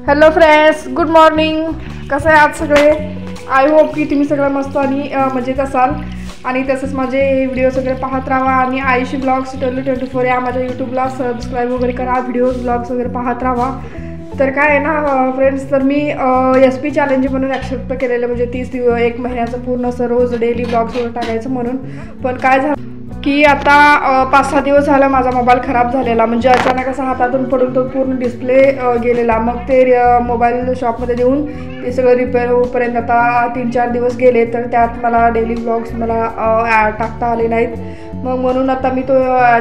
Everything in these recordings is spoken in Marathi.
Hello friends, good morning. कसं आहे आज सगळे? आय होप की तुम्ही सगळं मस्त आणि मजेत असाल. आणि तसंच माझे व्हिडिओज वगैरे पाहत राहा आणि आयुषी ब्लॉग्स 2024 या माझ्या यूट्यूबला सबस्क्राईब वगैरे करा, व्हिडिओज ब्लॉग्स वगैरे पाहत राहा. तर काय आहे ना फ्रेंड्स, तर मी SP चॅलेंज म्हणून ॲक्सेप्ट केलेलं, म्हणजे 30 दिवस 1 महिन्याचं पूर्ण असं रोज डेली ब्लॉग्स वगैरे टाकायचं म्हणून. पण काय झालं की आता 5-6 दिवस झाला माझा मोबाईल खराब झालेला, म्हणजे अचानक असा हातातून पडून तो पूर्ण डिस्प्ले गेलेला. मग ते मोबाईल शॉपमध्ये देऊन ते सगळं रिपेअर होईपर्यंत आता 3-4 दिवस गेले. तर त्यात मला डेली ब्लॉग्स मला टाकता आले नाहीत. मग म्हणून आता मी तो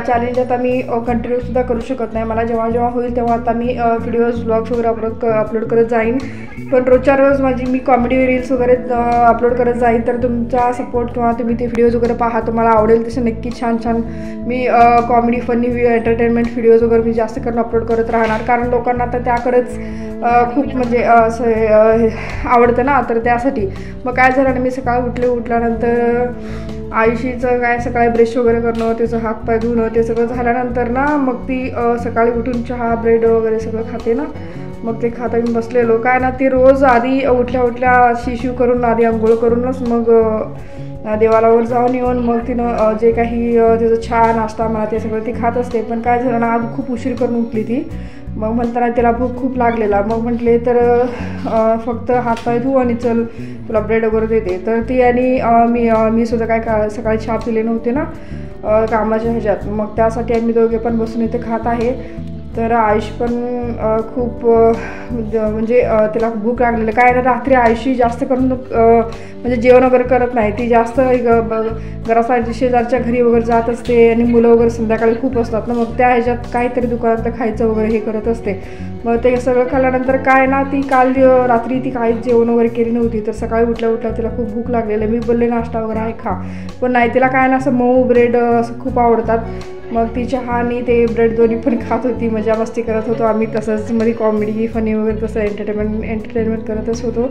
चॅलेंज आता मी कंटिन्यूसुद्धा करू शकत नाही. मला जेव्हा जेव्हा होईल तेव्हा आता मी व्हिडिओज ब्लॉग्स वगैरे अपलोड करत जाईन. पण रोजच्या रोज मी कॉमेडी रील्स वगैरे अपलोड करत जाईन. तर तुमचा सपोर्ट किंवा तुम्ही ते व्हिडिओज वगैरे पहा, तुम्हाला आवडेल तसे नक्की छान छान मी कॉमेडी फनी एंटरटेनमेंट व्हिडिओज वगैरे मी जास्त करून अपलोड करत राहणार. कारण लोकांना आता त्याकडेच खूप म्हणजे असं आवडतं ना, तर त्यासाठी. मग काय झालं ना, मी सकाळी उठल्यानंतर आयुषीचं काय सकाळी ब्रश वगैरे करणं, त्याचं हातपाय धुणं, ते सगळं झाल्यानंतर ना मग ती सकाळी उठून चहा ब्रेड वगैरे सगळं खाते ना. मग ते खाता मी बसलेलो. काय ना, ती रोज आधी उठल्या शिशू करून आधी आंघोळ करूनच मग देवालावर जाऊन येऊन मग तिनं जे काही तिचं चहा नाश्ता म्हणा ते सगळं ती खात असते. पण काय झालं ना, आज खूप उशीर करून उठली ती. मग म्हणताना तिला भूक खूप लागलेला. मग म्हटले तर फक्त हातपाय धुवू आणि चल तुला ब्रेड वगैरे देते. तर ती आणि मी सुद्धा काय सकाळी चहा पिले नव्हते ना कामाच्या ह्याच्यात. मग त्यासाठी आम्ही दोघे पण बसून इथे खात आहे. तर आयुष पण खूप म्हणजे तिला भूक लागलेलं. काय ना, रात्री आयुषी जास्त करून म्हणजे जेवण वगैरे करत नाही. ती जास्त घरासाठी शेजारच्या घरी वगैरे जात असते आणि मुलं वगैरे संध्याकाळी खूप असतात ना. मग त्या ह्याच्यात काहीतरी दुकानात खायचं वगैरे हे करत असते. मग ते सगळं खाल्ल्यानंतर काय ना, ती काल रात्री ती काहीच जेवण वगैरे केली नव्हती. तर सकाळी उठल्या तिला खूप भूक लागलेलं. मी बोलले नाश्ता वगैरे आहे खा, पण नाही, तिला काय ना असं मऊ ब्रेड असं खूप आवडतात. मग ती चहा आणि ते ब्रेड दोन्ही पण खात होती. मजा मस्ती करत होतो आम्ही. तसंच मध्ये कॉमेडी फनी वगैरे तसं एंटरटेनमेंट करतच होतो.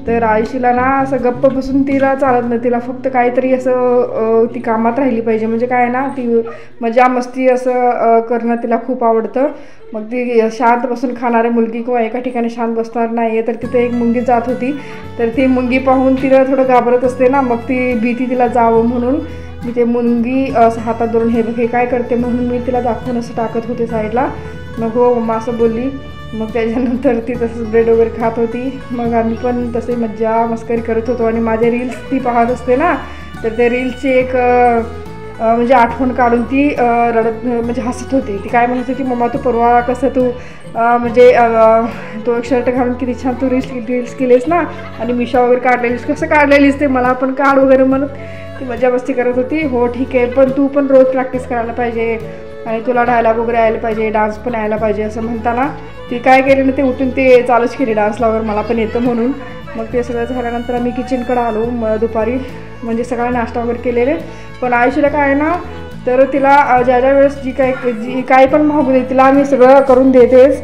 तर आयुषीला ना असं गप्प बसून तिला चालत नाही. तिला फक्त काहीतरी असं ती कामात राहिली पाहिजे. म्हणजे काय ना, ती मजा मस्ती असं करणं तिला खूप आवडतं. मग ती शांत बसून खाणारी मुलगी किंवा एका ठिकाणी शांत बसणार नाही आहे. तर तिथे एक मुंगी जात होती. तर ती मुंगी पाहून तिला थोडं घाबरत असते ना, मग ती भीती तिला जावं म्हणून मी ते मुंगी असं हातात धरून हे काय करते म्हणून मी तिला दाखवून असं टाकत होते साईडला. मग हो मम्मा असं बोलली. मग त्याच्यानंतर ती तसंच ब्रेड वगैरे खात होती. मग आम्ही पण तसे मज्जा मस्करी करत होतो. आणि माझे रील्स ती पाहत असते ना, तर त्या रील्सची एक म्हणजे आठवण काढून ती रडत म्हणजे हसत होती. ती काय म्हणत होती, मम्मा तू परवा कसं तू म्हणजे तो एक शर्ट घालून किती छान तू रील्स केलीस ना, आणि मिशा वगैरे काढलेलीस, कसं काढलेलीस ते मला पण काढ वगैरे म्हणत ती मजा मस्ती करत होती. हो ठीक आहे, पण तू पण रोज प्रॅक्टिस करायला पाहिजे आणि तुला डायलॉग वगैरे यायला पाहिजे, डान्स पण यायला पाहिजे असं म्हणताना ती काय केली ना, ते उठून ते चालूच केली डान्सला वगैरे मला पण येतं म्हणून. मग ते सगळं झाल्यानंतर आम्ही किचनकडे आलो दुपारी, म्हणजे सकाळी नाश्ता वगैरे केलेले. पण आयुषीला काय ना, तर तिला ज्या वेळेस जी काही पण मागू दे तिला आम्ही सगळं करून देतेच.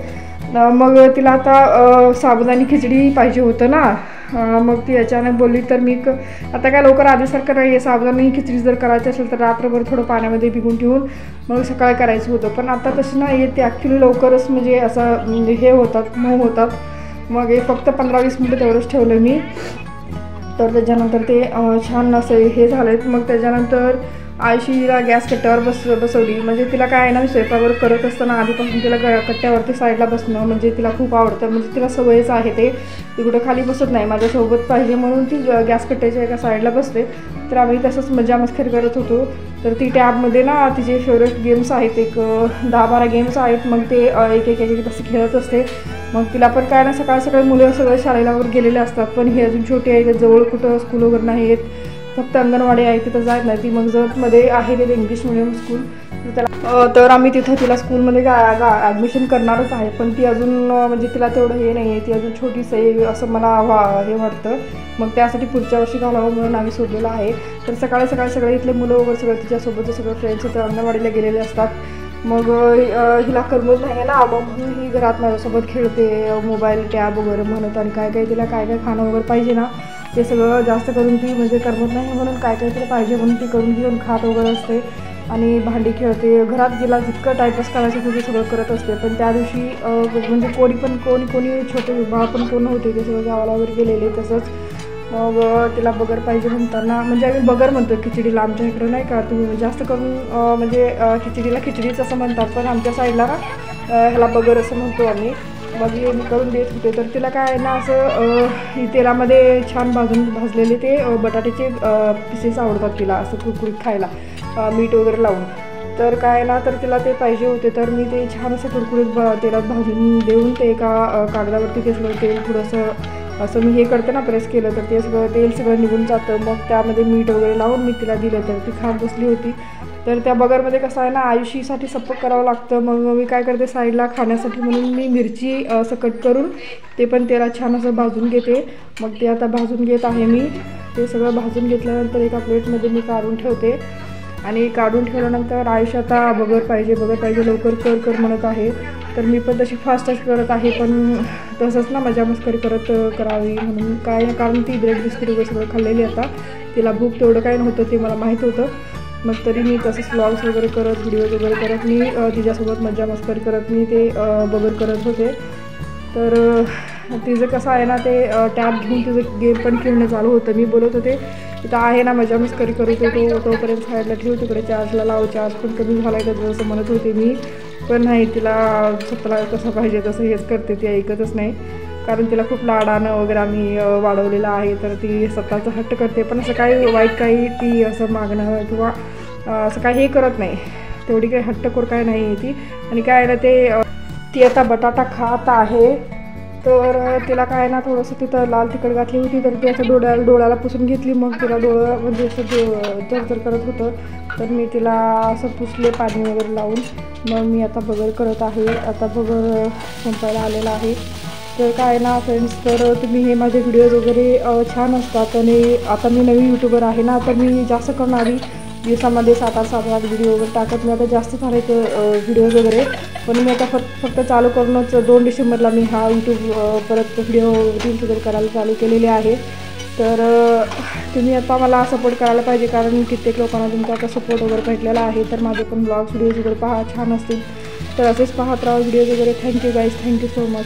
मग तिला आता साबुदाणी खिचडी पाहिजे होतं ना. मग ती अचानक बोलली. तर मी आता काय लवकर आधीसारखं नाही आहे, साबुदाणी खिचडी जर करायची असेल तर रात्रभर थोडं पाण्यामध्ये भिगून ठेवून मग सकाळी करायचं होतं. पण आता तसं नाही आहे, ते ॲक्च्युली लवकरच म्हणजे असं हे होतात, मऊ होतात. मग हे फक्त 15-20 मिनटं तेवढंच ठेवलं मी. तर त्याच्यानंतर ते छान असं हे झालेत. मग त्याच्यानंतर आयुषीला गॅस कट्ट्यावर बसवली. म्हणजे तिला काय आहे ना, स्वयंपाक करत असताना आधीपासून तिला कट्ट्यावरती साईडला बसणं म्हणजे तिला खूप आवडतं. म्हणजे तिला सवयच आहे ते. ती कुठं खाली बसत नाही, माझ्यासोबत पाहिजे म्हणून ती गॅस कट्ट्याच्या एका साईडला बसते. तर आम्ही तसंच मजा मस्करी करत होतो. तर ती टॅबमध्ये ना तिचे फेवरेट गेम्स आहेत, एक 10-12 गेम्स आहेत. मग ते एक तसं खेळत असते. मग तिला पण काय ना, सकाळी मुलं सगळं शाळेला वगैरे गेलेले असतात. पण हे अजून छोटी आहे, जवळ कुठं स्कूल वगैरे नाही आहेत, फक्त अंगणवाडी आहे, तिथं जात नाही ती. मग जतमध्ये आहे ते इंग्लिश मिडियम स्कूल, तर आम्ही तिथं तिला स्कूलमध्ये ॲडमिशन करणारच आहे. पण ती अजून म्हणजे तिला तेवढं हे नाही आहे, ती अजून छोटीच आहे असं मला हे वाटतं. मग त्यासाठी पुढच्या वर्षी घालावं म्हणून आम्ही सोडलेलं आहे. तर सकाळी सगळे इथले मुलं वगैरे सगळं तिच्यासोबतचे सगळं फ्रेंड्स इथं अंगणवाडीला गेलेले असतात. मग हिला करमत नाही आहे ना, मग म्हणून ही घरात माझ्यासोबत खेळते, मोबाईल टॅब वगैरे म्हणत. आणि काय तिला काय खाणं वगैरे पाहिजे ना, ते सगळं जास्त करून ती म्हणजे करमत नाही म्हणून काय तिला पाहिजे म्हणून ती करून घेऊन खात वगैरे असते. आणि भांडी खेळते. घरात जिला जितकं टाईमपास करायचं होतं ते सगळं करत असते. पण त्या दिवशी म्हणजे कोणी छोटे बाळ पण कोण होते ते सगळं गावाला वगैरे गेलेले. तसंच मग तिला बगर पाहिजे म्हणताना, म्हणजे आम्ही बगर म्हणतो खिचडीला आमच्या इकडं, नाही का. तुम्ही जास्त करून म्हणजे खिचडीला खिचडीच असं म्हणतात, पण आमच्या साईडला ना ह्याला बगर असं म्हणतो आम्ही. मग हे मी करून देत होते. तर तिला काय आहे ना असं तेलामध्ये छान भाजलेले ते बटाट्याचे पीसेस आवडतात तिला, असं कुरकुरीत खायला मीठ वगैरे लावून. तर काय ना तर तिला ते पाहिजे होते. तर मी ते छान असं कुरकुरीत तेलात भाजून देऊन ते एका कागदावरती ते सगळं तेल थोडंसं असं मी हे करते ना प्रेस केलं तर ते सगळं तेल सगळं निघून जातं. मग त्यामध्ये मीठ वगैरे लावून मी तिला दिलं तर ती खात बसली होती. तर त्या बगरमध्ये कसं आहे ना आयुषीसाठी सपक करावं लागतं. मग मी काय करते साईडला खाण्यासाठी म्हणून मी मिरची असं कट करून ते पण तेलात छान असं भाजून घेते. मग ते आता भाजून घेत आहे मी. ते सगळं भाजून घेतल्यानंतर एका प्लेटमध्ये मी काढून ठेवते. आणि काढून ठेवल्यानंतर आयुष आता बगर पाहिजे लवकर कर म्हणत आहे. तर मी पण तशी फास्टच करत आहे, पण तसंच ना मजा मस्करी करावी म्हणून काय, कारण ती ब्रेड बिस्किट वगैरे सगळं खाल्लेली. आता तिला भूक तेवढं काय नव्हतं ते मला माहीत होतं. मग तरी मी तसंच व्लॉग्स वगैरे करत व्हिडिओज वगैरे करत मी तिच्यासोबत मजा मस्करी करत मी ते बगर करत होते. तर तिचं कसं आहे ना ते टॅब घेऊन तिचं गेम पण खेळणं चालू होतं. मी बोलत होते तिथं आहे ना मजा मस्करी करत होतो, तोपर्यंत साईडला ठेव, तिकडे चार्जला लाव, चार्ज पण कमी झाला आहे का असं म्हणत होते मी. पण नाही, तिला स्वतःला कसं पाहिजे तसं हेच करते, ती ऐकतच नाही. कारण तिला खूप लाडानं वगैरे आम्ही वाढवलेलं आहे. तर ती स्वतःचं हट्ट करते, पण असं काही वाईट काही ती असं मागणं किंवा असं काही हे करत नाही. तेवढी काही हट्टखोर काय नाही आहे ती. आणि काय आहे ना ती आता बटाटा खात आहे. तर तिला काय ना थोडंसं तिथं लाल तिखट घातली होती, तर ती असं डोळ्याला पुसून घेतली. मग तिला डोळं म्हणजे असं जर करत होतं, तर मी तिला असं पुसले पाणी वगैरे लावून. मग मी आता बगर करत आहे. आता बगर संपायला आलेला आहे. तर काय ना फ्रेंड्स, तर तुम्ही हे माझे व्हिडिओज वगैरे छान असतात. आणि आता मी नवीन यूट्यूबर आहे ना, तर मी जास्त करून आधी दिवसामध्ये 7-8 व्हिडिओ वगैरे टाकत मी. आता जास्त झाले व्हिडिओज वगैरे, पण मी आता फक्त चालू करूनच 2 डिसेंबरला मी हा यूट्यूब परत व्हिडिओ रील्स वगैरे करायला चालू केलेले आहे. तर तुम्ही आता मला सपोर्ट करायला पाहिजे, कारण कित्येक लोकांना तुमचा आता सपोर्ट वगैरे भेटलेला आहे. तर माझे पण ब्लॉग्स व्हिडिओज वगैरे पहा, छान असतील तर असेच पाहत राहा व्हिडिओज वगैरे. Thank you guys, thank you so much.